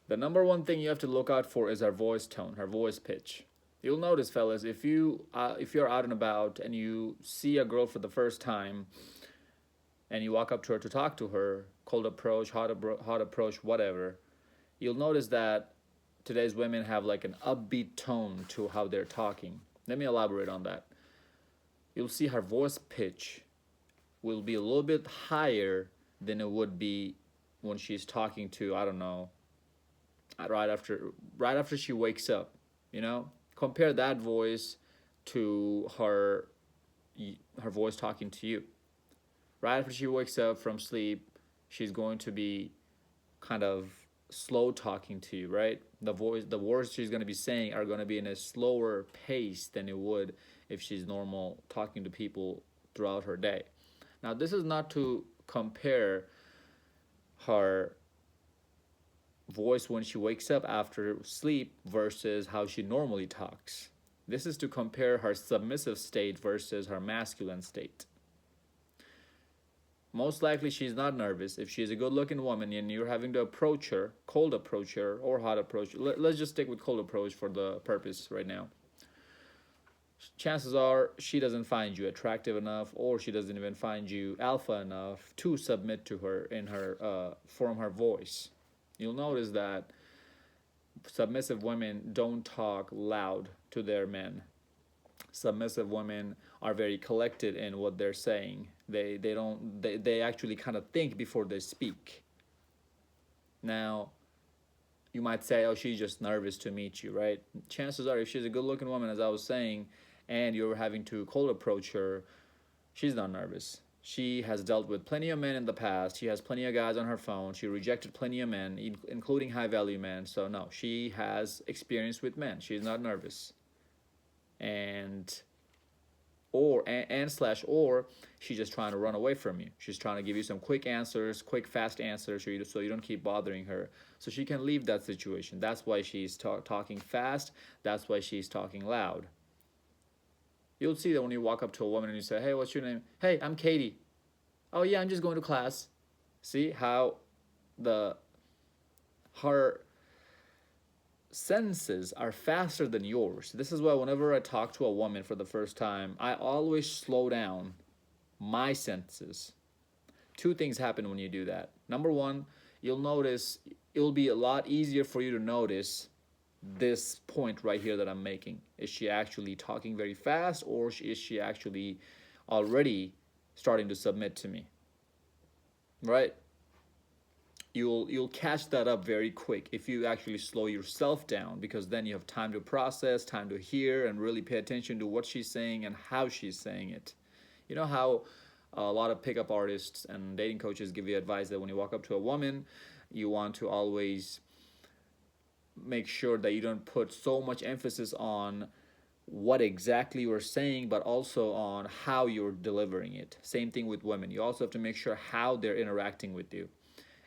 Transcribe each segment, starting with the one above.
The number one thing you have to look out for is her voice tone, her voice pitch. You'll notice, fellas, if you're out and about and you see a girl for the first time and you walk up to her to talk to her, cold approach, hot approach, whatever, you'll notice that today's women have like an upbeat tone to how they're talking. Let me elaborate on that. You'll see her voice pitch will be a little bit higher than it would be when she's talking to, I don't know, right after right after she wakes up, you know? Compare that voice to her voice talking to you. Right after she wakes up from sleep, she's going to be kind of slow talking to you, right? The words she's going to be saying are going to be in a slower pace than it would if she's normal talking to people throughout her day. Now, this is not to compare her voice when she wakes up after sleep versus how she normally talks. This is to compare her submissive state versus her masculine state. Most likely she's not nervous. If she's a good looking woman and you're having to approach her, cold approach her or hot approach, let's just stick with cold approach for the purpose right now. Chances are she doesn't find you attractive enough or she doesn't even find you alpha enough to submit to her in her from her voice. You'll notice that submissive women don't talk loud to their men. Submissive women are very collected in what they're saying. They actually kind of think before they speak. Now, you might say, oh, she's just nervous to meet you, right? Chances are, if she's a good looking woman, as I was saying, and you're having to cold approach her, she's not nervous. She has dealt with plenty of men in the past. She has plenty of guys on her phone. She rejected plenty of men, including high value men. So, no, she has experience with men. She's not nervous. And or she's just trying to run away from you. She's trying to give you some quick answers, quick fast answers, so you don't keep bothering her. So she can leave that situation. That's why she's talking fast. That's why she's talking loud. You'll see that when you walk up to a woman and you say, "Hey, what's your name?" "Hey, I'm Katie." "Oh yeah, I'm just going to class." See how the her sentences are faster than yours. This is why whenever I talk to a woman for the first time, I always slow down my sentences. Two things happen when you do that. Number one, you'll notice it'll be a lot easier for you to notice this point right here that I'm making. Is she actually talking very fast or is she actually already starting to submit to me? Right? You'll catch that up very quick if you actually slow yourself down, because then you have time to process, time to hear, and really pay attention to what she's saying and how she's saying it. You know how a lot of pickup artists and dating coaches give you advice that when you walk up to a woman, you want to always make sure that you don't put so much emphasis on what exactly you're saying, but also on how you're delivering it. Same thing with women. You also have to make sure how they're interacting with you.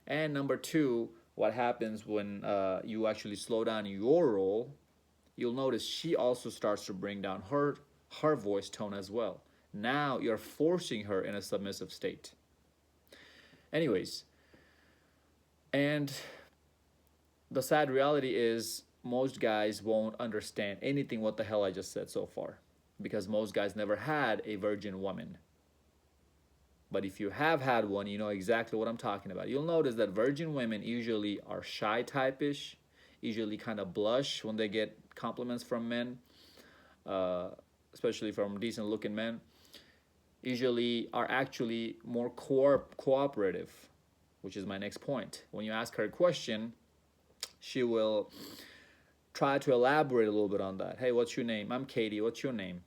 And number two, what happens when you actually slow down your role, you'll notice she also starts to bring down her voice tone as well. Now you're forcing her in a submissive state. Anyways, and the sad reality is most guys won't understand anything what the hell I just said so far, because most guys never had a virgin woman. But if you have had one, you know exactly what I'm talking about. You'll notice that virgin women usually are shy type-ish, usually kind of blush when they get compliments from men, uh, especially from decent-looking men. Usually are actually more cooperative, which is my next point. When you ask her a question, she will try to elaborate a little bit on that. "Hey, what's your name?" "I'm Katie." "What's your name?"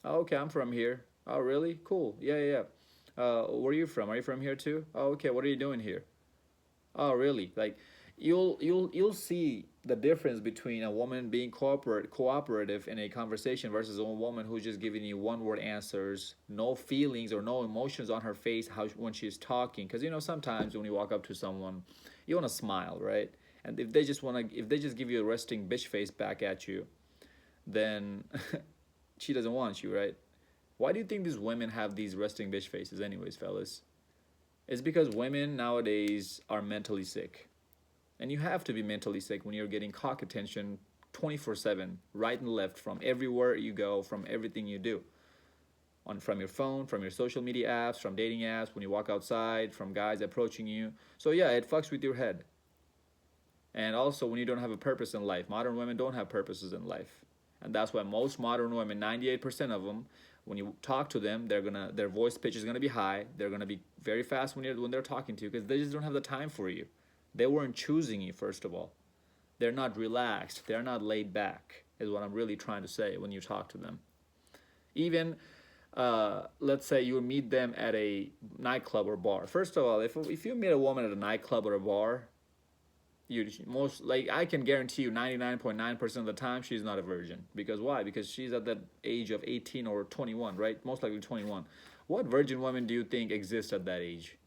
"Oh, okay, I'm from here." "Oh, really? Cool. Yeah, yeah, yeah. Where are you from? Are you from here too?" "Oh, okay. What are you doing here?" "Oh, really?" Like, you'll see the difference between a woman being cooperative in a conversation versus a woman who's just giving you one word answers, no feelings or no emotions on her face how when she's talking. Because you know sometimes when you walk up to someone, you want to smile, right? And if they just give you a resting bitch face back at you, then she doesn't want you, right? Why do you think these women have these resting bitch faces, anyways, fellas? It's because women nowadays are mentally sick. And you have to be mentally sick when you're getting cock attention 24/7, right and left, from everywhere you go, from everything you do. From your phone, from your social media apps, from dating apps, when you walk outside, from guys approaching you. So yeah, it fucks with your head. And also when you don't have a purpose in life. Modern women don't have purposes in life. And that's why most modern women, 98% of them, when you talk to them, their voice pitch is gonna be high. They're gonna be very fast when they're talking to you because they just don't have the time for you. They weren't choosing you, first of all. They're not relaxed. They're not laid back, is what I'm really trying to say when you talk to them. Even let's say you meet them at a nightclub or bar. First of all, if you meet a woman at a nightclub or a bar, you most like I can guarantee you 99.9% of the time she's not a virgin. Because why? Because she's at that age of 18 or 21, right? Most likely 21. What virgin woman do you think exists at that age?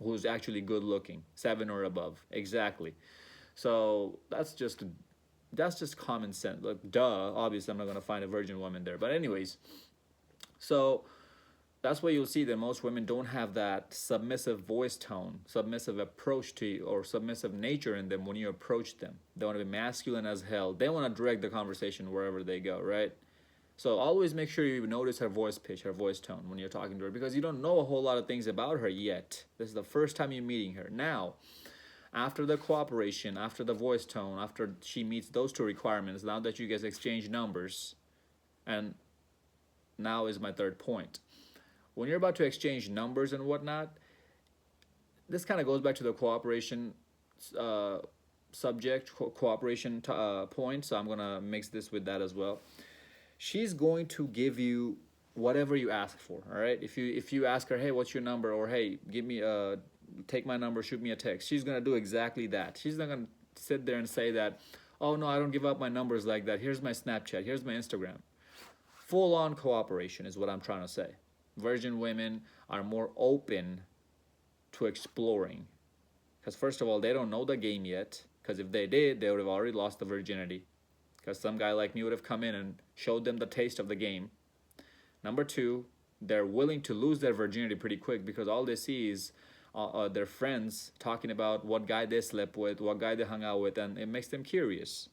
Who's actually good looking, 7 or above? Exactly. So that's just common sense. Like, duh. Obviously, I'm not gonna find a virgin woman there. But anyways, so that's why you'll see that most women don't have that submissive voice tone, submissive approach to you, or submissive nature in them when you approach them. They want to be masculine as hell. They want to direct the conversation wherever they go, right? So always make sure you notice her voice pitch, her voice tone when you're talking to her, because you don't know a whole lot of things about her yet. This is the first time you're meeting her. Now, after the cooperation, after the voice tone, after she meets those two requirements, now that you guys exchange numbers, and now is my third point. When you're about to exchange numbers and whatnot, this kind of goes back to the cooperation uh, cooperation point. So I'm gonna mix this with that as well. She's going to give you whatever you ask for. All right. If you ask her, hey, what's your number, or hey, give me take my number, shoot me a text. She's gonna do exactly that. She's not gonna sit there and say that, oh no, I don't give up my numbers like that. Here's my Snapchat. Here's my Instagram. Full on cooperation is what I'm trying to say. Virgin women are more open to exploring. Because, first of all, they don't know the game yet. Because if they did, they would have already lost the virginity. Because some guy like me would have come in and showed them the taste of the game. Number two, they're willing to lose their virginity pretty quick because all they see is their friends talking about what guy they slept with, what guy they hung out with, and it makes them curious.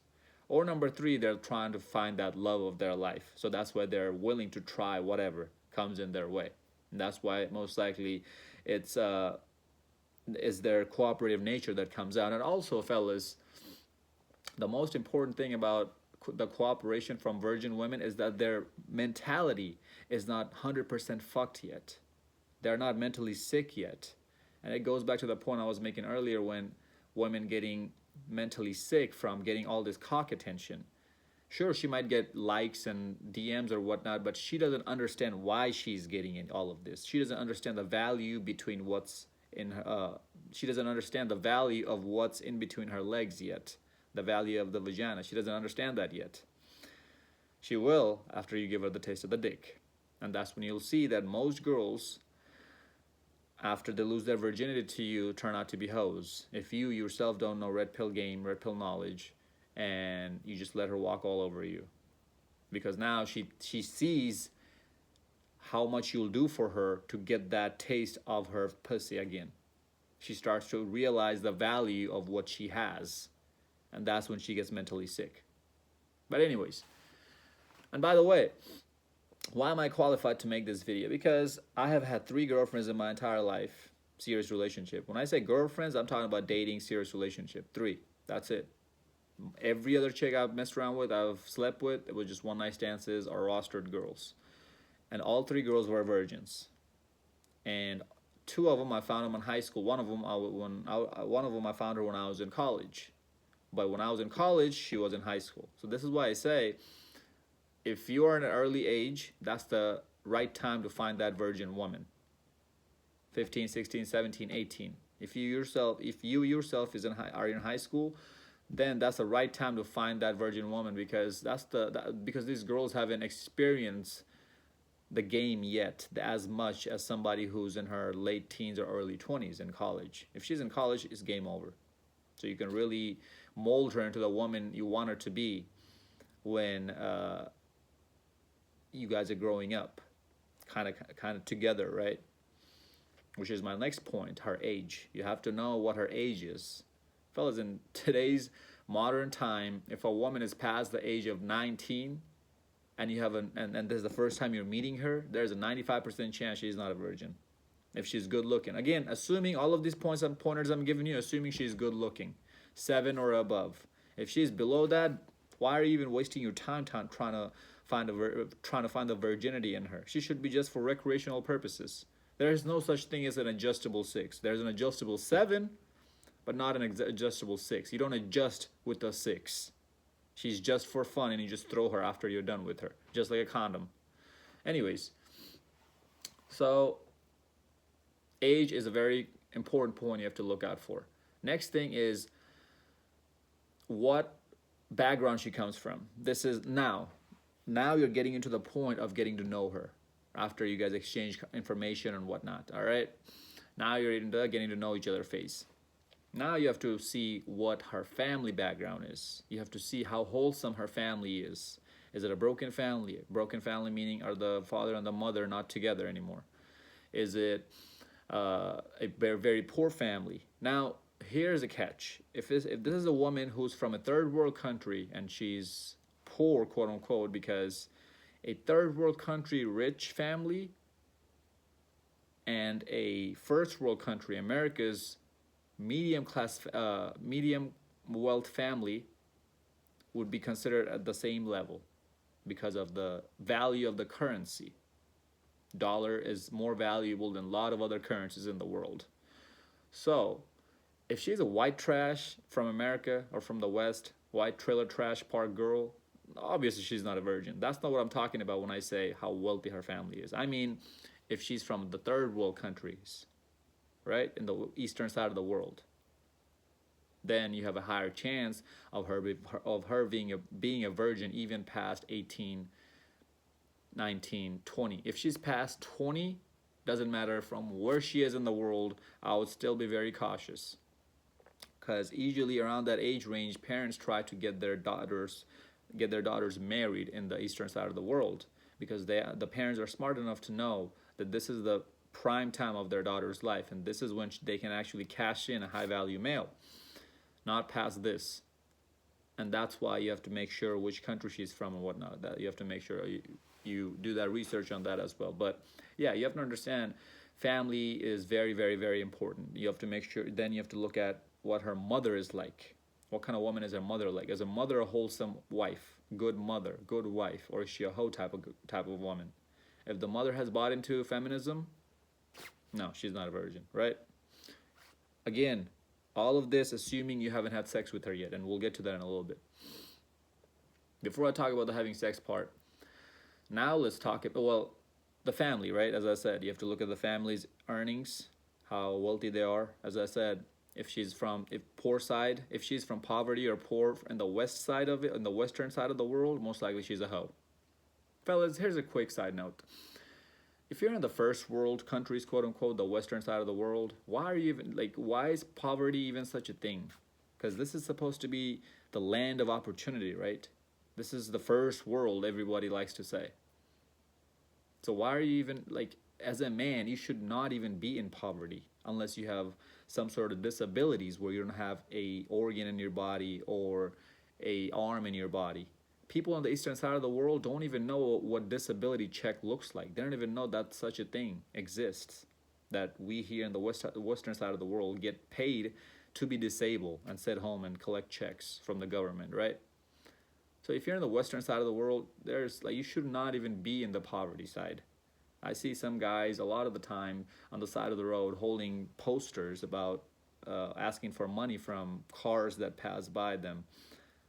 Or number three, they're trying to find that love of their life. So that's why they're willing to try whatever comes in their way. And that's why most likely it's is their cooperative nature that comes out. And also, fellas, the most important thing about the cooperation from virgin women is that their mentality is not 100% fucked yet. They're not mentally sick yet. And it goes back to the point I was making earlier when women getting mentally sick from getting all this cock attention. Sure, she might get likes and DMs or whatnot, but she doesn't understand why she's getting in all of this. She doesn't understand the value between what's in her. She doesn't understand the value of what's in between her legs yet. The value of the vagina. She doesn't understand that yet. She will after you give her the taste of the dick. And that's when you'll see that most girls, after they lose their virginity to you, turn out to be hoes. If you yourself don't know red pill game, red pill knowledge, and you just let her walk all over you. Because now she sees how much you'll do for her to get that taste of her pussy again. She starts to realize the value of what she has. And that's when she gets mentally sick. But anyways, and by the way, why am I qualified to make this video? Because I have had 3 girlfriends in my entire life, serious relationship. When I say girlfriends, I'm talking about dating, serious relationship. 3, that's it. Every other chick I've messed around with, I've slept with, it was just one night stands or rostered girls. And all 3 girls were virgins. And 2 of them I found them in high school. One of them I found her when I was in college. But when I was in college, she was in high school. So this is why I say, if you are in an early age, that's the right time to find that virgin woman. 15, 16, 17, 18. If you yourself are in high school, then that's the right time to find that virgin woman, because because these girls haven't experienced the game yet as much as somebody who's in her late teens or early 20s in college. If she's in college, it's game over. So you can really mold her into the woman you want her to be when you guys are growing up, kind of together, right? Which is my next point, her age. You have to know what her age is. Fellas, in today's modern time, if a woman is past the age of 19 and you have and this is the first time you're meeting her, there's a 95% chance she's not a virgin. If she's good looking. Again, assuming all of these points and pointers I'm giving you, assuming she's good looking, 7 or above. If she's below that, why are you even wasting your time trying to find the virginity in her? She should be just for recreational purposes. There is no such thing as an adjustable 6. There's an adjustable 7, but not an adjustable 6. You don't adjust with the 6. She's just for fun, and you just throw her after you're done with her, just like a condom. Anyways, so age is a very important point you have to look out for. Next thing is what background she comes from. This is now you're getting into the point of getting to know her after you guys exchange information and whatnot. All right, now you're into getting to know each other's face. Now you have to see what her family background is. You have to see how wholesome her family is. Is it a broken family? Broken family meaning are the father and the mother not together anymore? Is it a very poor family? Now, here's a catch. If this is a woman who's from a third world country and she's poor, quote unquote, because a third world country rich family and a first world country, America's medium wealth family would be considered at the same level because of the value of the currency. Dollar is more valuable than a lot of other currencies in the world. So if she's a white trash from America or from the West, white trailer trash park girl, obviously she's not a virgin. That's not what I'm talking about when I say how wealthy her family is. I mean, if she's from the third world countries, right, in the eastern side of the world, then you have a higher chance of her being a virgin even past 18, 19, 20. If she's past 20, doesn't matter from where she is in the world, I would still be very cautious, because usually around that age range, parents try to get their daughters married in the eastern side of the world, because the parents are smart enough to know that this is the prime time of their daughter's life, and this is when they can actually cash in a high value male, not past this. And that's why you have to make sure which country she's from and whatnot. That you have to make sure you do that research on that as well. But yeah, you have to understand family is very, very, very important. You have to make sure, then you have to look at what her mother is like. What kind of woman is her mother like? Is her mother a wholesome wife, good mother, good wife, or is she a hoe type of woman? If the mother has bought into feminism, no, she's not a virgin, right? Again, all of this assuming you haven't had sex with her yet, and we'll get to that in a little bit. Before I talk about the having sex part, now let's talk about, well, the family, right? As I said, you have to look at the family's earnings, how wealthy they are. As I said, if she's from if she's from poverty or poor in the west side of it, in the western side of the world, most likely she's a hoe. Fellas, here's a quick side note. If you're in the first world countries, quote unquote, the western side of the world, why is poverty even such a thing? Because this is supposed to be the land of opportunity, right? This is the first world, everybody likes to say. So why are you even, as a man, you should not even be in poverty unless you have some sort of disabilities where you don't have a organ in your body or a arm in your body. People on the eastern side of the world don't even know what disability check looks like. They don't even know that such a thing exists. That we here in the western side of the world get paid to be disabled and sit home and collect checks from the government, right? So if you're in the western side of the world, you should not even be in the poverty side. I see some guys a lot of the time on the side of the road holding posters about asking for money from cars that pass by them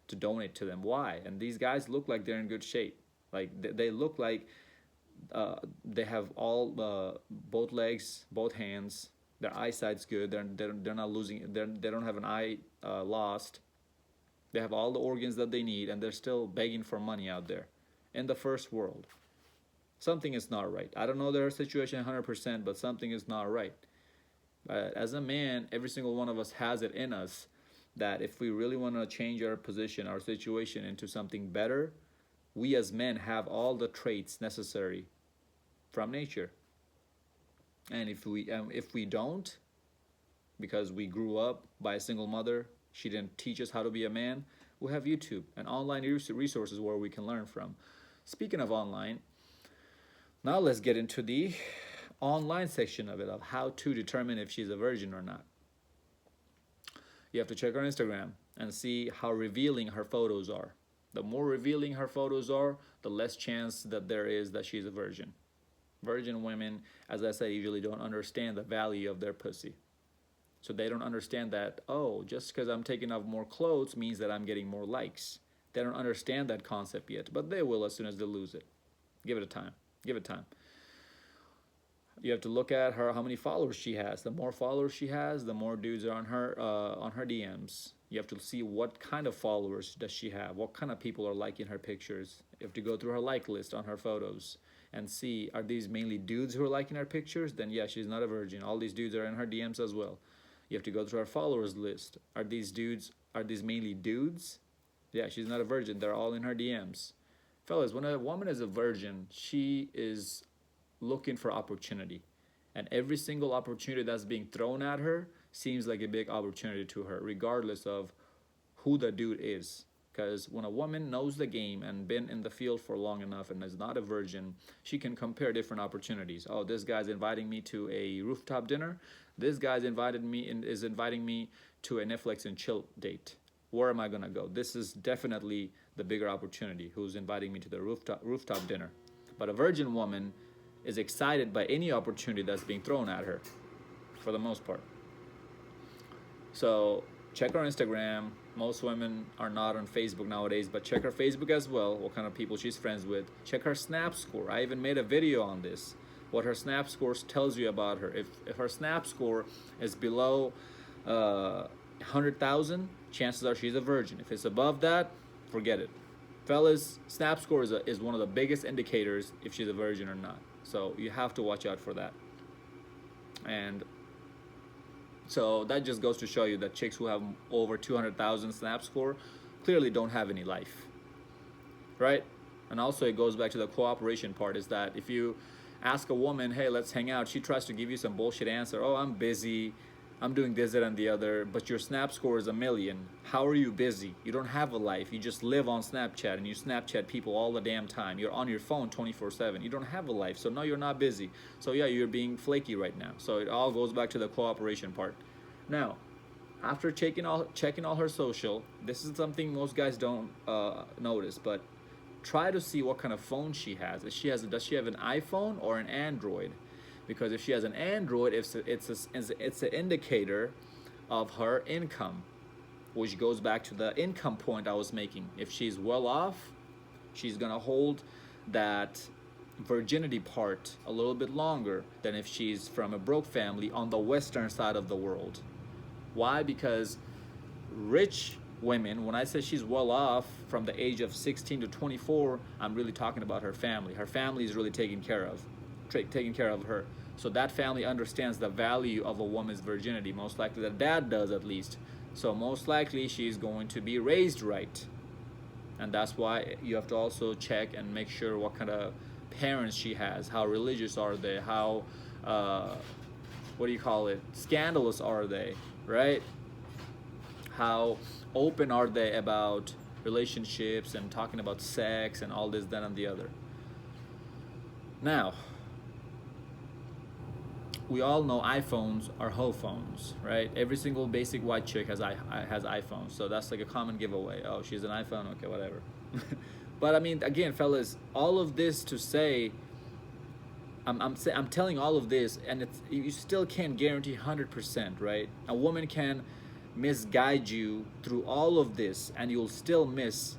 to donate to them. Why? And these guys look like they're in good shape. Like they look like they have all both legs, both hands. Their eyesight's good. They're not losing. They don't have an eye lost. They have all the organs that they need, and they're still begging for money out there in the first world. Something is not right. I don't know their situation 100%, but something is not right. As a man, every single one of us has it in us that if we really want to change our position, our situation into something better, we as men have all the traits necessary from nature. And if we don't, because we grew up by a single mother, She didn't teach us how to be a man. We have YouTube and online resources where we can learn from. Speaking of online, now let's get into the online section of it, of how to determine if she's a virgin or not. You have to check her Instagram and see how revealing her photos are. The more revealing her photos are, the less chance that there is that she's a virgin. Virgin women, as I said, usually don't understand the value of their pussy. So they don't understand that, oh, just because I'm taking off more clothes means that I'm getting more likes. They don't understand that concept yet, but they will as soon as they lose it. Give it a time. Give it time. You have to look at her, how many followers she has. The more followers she has, the more dudes are on her DMs. You have to see what kind of followers does she have, what kind of people are liking her pictures. You have to go through her like list on her photos and see, are these mainly dudes who are liking her pictures? Then yeah, she's not a virgin. All these dudes are in her DMs as well. You have to go through her followers list. Are these mainly dudes? Yeah, she's not a virgin. They're all in her DMs. Fellas, when a woman is a virgin, she is looking for opportunity. And every single opportunity that's being thrown at her seems like a big opportunity to her, regardless of who the dude is. Because when a woman knows the game and been in the field for long enough and is not a virgin, she can compare different opportunities. Oh, this guy's inviting me to a rooftop dinner. This guy's inviting me to a Netflix and chill date. Where am I gonna go? This is definitely the bigger opportunity. Who's inviting me to the rooftop dinner? But a virgin woman is excited by any opportunity that's being thrown at her, for the most part. So check her Instagram. Most women are not on Facebook nowadays, but check her Facebook as well, what kind of people she's friends with. Check her Snap score. I even made a video on this, what her Snap score tells you about her. If her Snap score is below 100,000, chances are she's a virgin. If it's above that, forget it. Fellas, Snap score is one of the biggest indicators if she's a virgin or not. So you have to watch out for that. And so that just goes to show you that chicks who have over 200,000 Snap score clearly don't have any life, right? And also it goes back to the cooperation part, is that if you ask a woman, hey, let's hang out, she tries to give you some bullshit answer. Oh, I'm busy, I'm doing this, that, and the other, but your Snap score is 1 million. How are you busy? You don't have a life. You just live on Snapchat and you Snapchat people all the damn time. You're on your phone 24/7. You don't have a life, so no, you're not busy. So yeah, you're being flaky right now. So it all goes back to the cooperation part. Now, after checking all her social, this is something most guys don't notice, but try to see what kind of phone she has. Does she have an iPhone or an Android? Because if she has an Android, it's an indicator of her income, which goes back to the income point I was making. If she's well off, she's gonna hold that virginity part a little bit longer than if she's from a broke family on the western side of the world. Why? Because rich women, when I say she's well off from the age of 16 to 24, I'm really talking about her family. Her family is really taking care of her. So that family understands the value of a woman's virginity. Most likely the dad does, at least. So most likely she's going to be raised right. And that's why you have to also check and make sure what kind of parents she has. How religious are they? How scandalous are they, right? How open are they about relationships and talking about sex and all this, that, and the other. Now, we all know iPhones are hoe phones, right? Every single basic white chick has iPhones, so that's like a common giveaway. Oh, she's an iPhone, okay, whatever. But I mean, again, fellas, all of this to say, I'm telling all of this, and you still can't guarantee 100%, right? A woman can misguide you through all of this, and you'll still miss,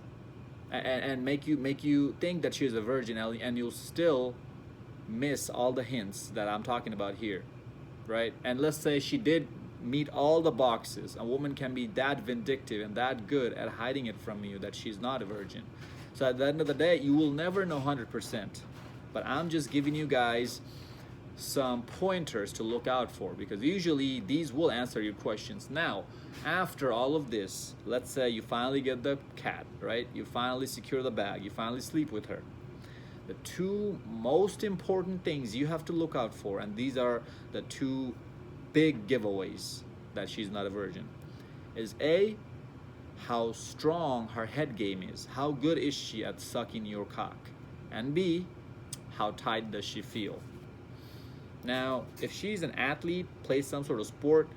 and make you think that she's a virgin, and you'll still miss all the hints that I'm talking about here, right? And let's say she did meet all the boxes. A woman can be that vindictive and that good at hiding it from you that she's not a virgin. So at the end of the day, you will never know 100%. But I'm just giving you guys some pointers to look out for, because usually these will answer your questions. Now, after all of this, let's say you finally get the cat, right? You finally secure the bag, you finally sleep with her. The two most important things you have to look out for, and these are the two big giveaways that she's not a virgin. is A, how strong her head game is. How good is she at sucking your cock? And B, how tight does she feel? Now, if she's an athlete, plays some sort of sport,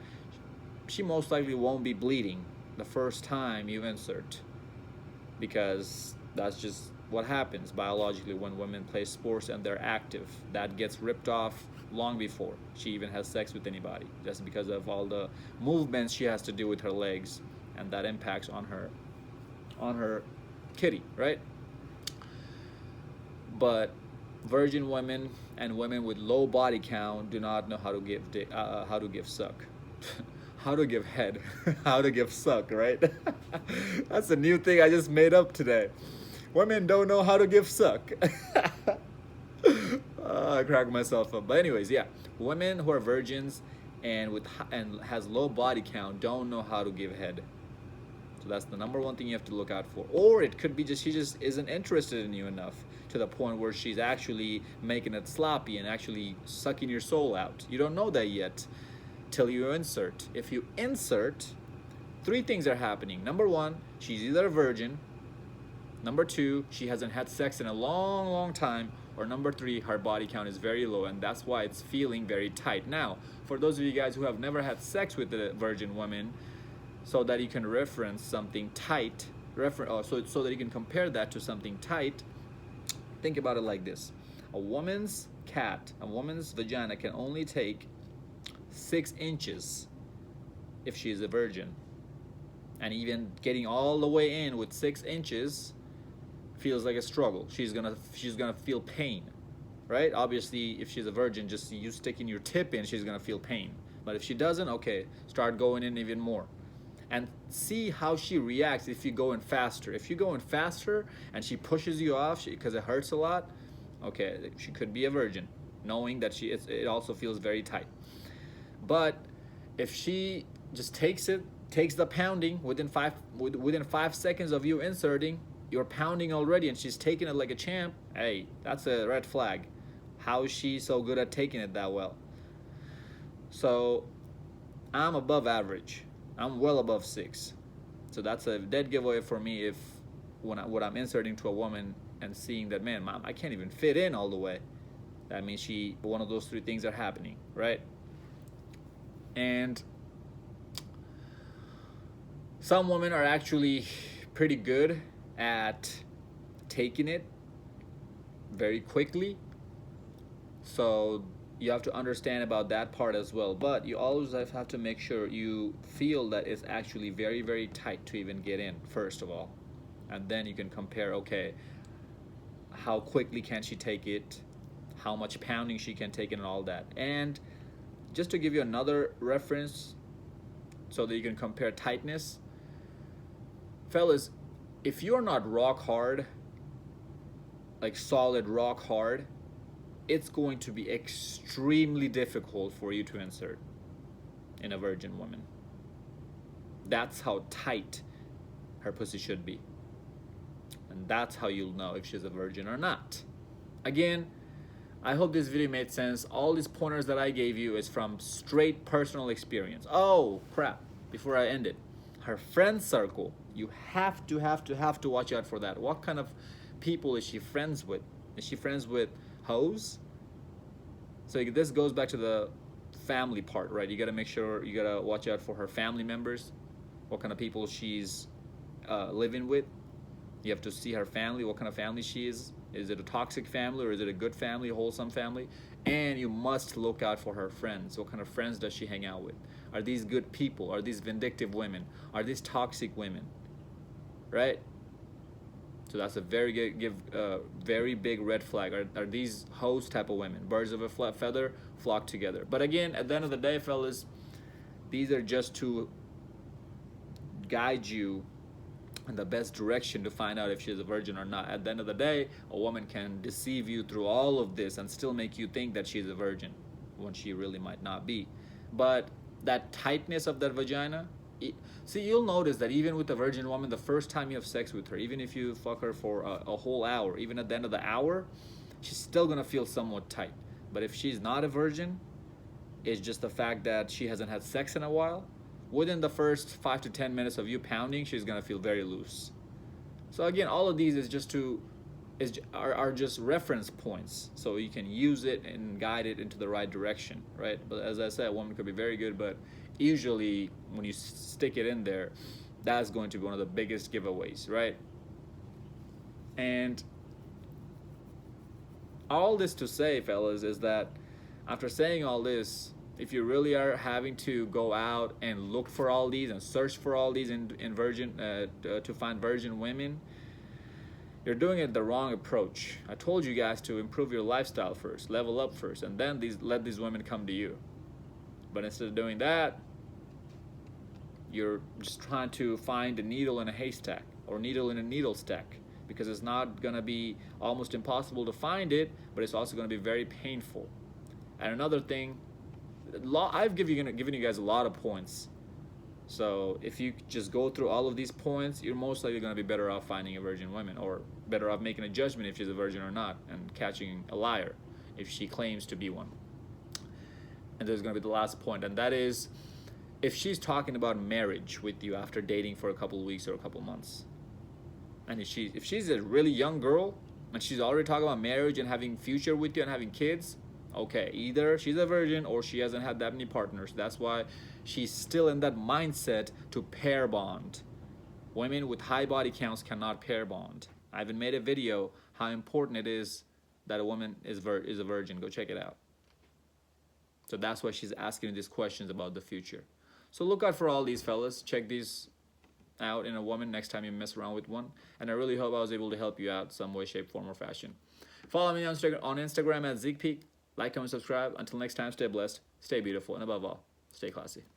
she most likely won't be bleeding the first time you insert, because that's just what happens biologically when women play sports and they're active. That gets ripped off long before she even has sex with anybody, just because of all the movements she has to do with her legs, and that impacts on her kitty, right? But virgin women and women with low body count do not know how to give how to give suck. How to give head. How to give suck, right? That's a new thing I just made up today. Women don't know how to give suck. I crack myself up. But anyways, yeah, women who are virgins and has low body count don't know how to give head. So that's the number one thing you have to look out for. Or it could be just she just isn't interested in you enough to the point where she's actually making it sloppy and actually sucking your soul out. You don't know that yet till you insert. If you insert, three things are happening. Number one, she's either a virgin. Number two, she hasn't had sex in a long, long time. Or number three, her body count is very low, and that's why it's feeling very tight. Now, for those of you guys who have never had sex with a virgin woman, so that you can reference something tight, so that you can compare that to something tight, think about it like this. A woman's vagina can only take 6 inches if she's a virgin. And even getting all the way in with 6 inches feels like a struggle. She's gonna feel pain, right? Obviously, if she's a virgin, just you sticking your tip in, she's gonna feel pain. But if she doesn't, okay, start going in even more. And see how she reacts if you go in faster. If you go in faster and she pushes you off because it hurts a lot, okay, she could be a virgin, knowing that it also feels very tight. But if she just takes the pounding within 5 seconds of you inserting, you're pounding already and she's taking it like a champ, hey, that's a red flag. How is she so good at taking it that well? So I'm above average. I'm well above 6. So that's a dead giveaway for me if when I'm inserting to a woman and seeing that, man, mom, I can't even fit in all the way. That means one of those three things are happening, right? And some women are actually pretty good at taking it very quickly. So you have to understand about that part as well. But you always have to make sure you feel that it's actually very, very tight to even get in, first of all. And then you can compare, okay, how quickly can she take it, how much pounding she can take it, and all that. And just to give you another reference so that you can compare tightness, fellas, if you're not rock hard, like solid rock hard, it's going to be extremely difficult for you to insert in a virgin woman. That's how tight her pussy should be. And that's how you'll know if she's a virgin or not. Again, I hope this video made sense. All these pointers that I gave you is from straight personal experience. Oh, crap. Before I end it, her friend circle, you have to watch out for that. What kind of people is she friends with? Is she friends with hoes? So this goes back to the family part, right? You gotta make sure, you gotta watch out for her family members, what kind of people she's living with. You have to see her family, what kind of family she is. Is it a toxic family or is it a good family, wholesome family? And you must look out for her friends. What kind of friends does she hang out with? Are these good people? Are these vindictive women? Are these toxic women? Right? So that's a very very big red flag. Are these hoes type of women? Birds of a feather flock together. But again, at the end of the day, fellas, these are just to guide you in the best direction to find out if she's a virgin or not. At the end of the day, a woman can deceive you through all of this and still make you think that she's a virgin when she really might not be. But that tightness of that vagina, see, you'll notice that even with a virgin woman, the first time you have sex with her, even if you fuck her for a whole hour, even at the end of the hour, she's still gonna feel somewhat tight. But if she's not a virgin, it's just the fact that she hasn't had sex in a while, within the first 5 to 10 minutes of you pounding, she's gonna feel very loose. So again, all of these is just to are just reference points, so you can use it and guide it into the right direction, right? But as I said, a woman could be very good, but usually when you stick it in there, that's going to be one of the biggest giveaways, right? And all this to say, fellas, is that after saying all this, if you really are having to go out and look for all these and search for all these in virgin to find virgin women, you're doing it the wrong approach. I told you guys to improve your lifestyle first, level up first, and then let these women come to you. But instead of doing that, you're just trying to find a needle in a haystack or needle in a needle stack, because it's not gonna be almost impossible to find it, but it's also gonna be very painful. And another thing, I've given you guys a lot of points. So if you just go through all of these points, you're most likely going to be better off finding a virgin woman, or better off making a judgment if she's a virgin or not, and catching a liar if she claims to be one. And there's going to be the last point, and that is, if she's talking about marriage with you after dating for a couple of weeks or a couple of months, and if she's a really young girl and she's already talking about marriage and having future with you and having kids, okay, either she's a virgin or she hasn't had that many partners. That's why she's still in that mindset to pair bond. Women with high body counts cannot pair bond. I even made a video how important it is that a woman is a virgin. Go check it out. So that's why she's asking these questions about the future. So look out for all these, fellas. Check these out in a woman next time you mess around with one. And I really hope I was able to help you out some way, shape, form, or fashion. Follow me on Instagram at Zeekpeak. Like, comment, subscribe. Until next time, stay blessed, stay beautiful, and above all, stay classy.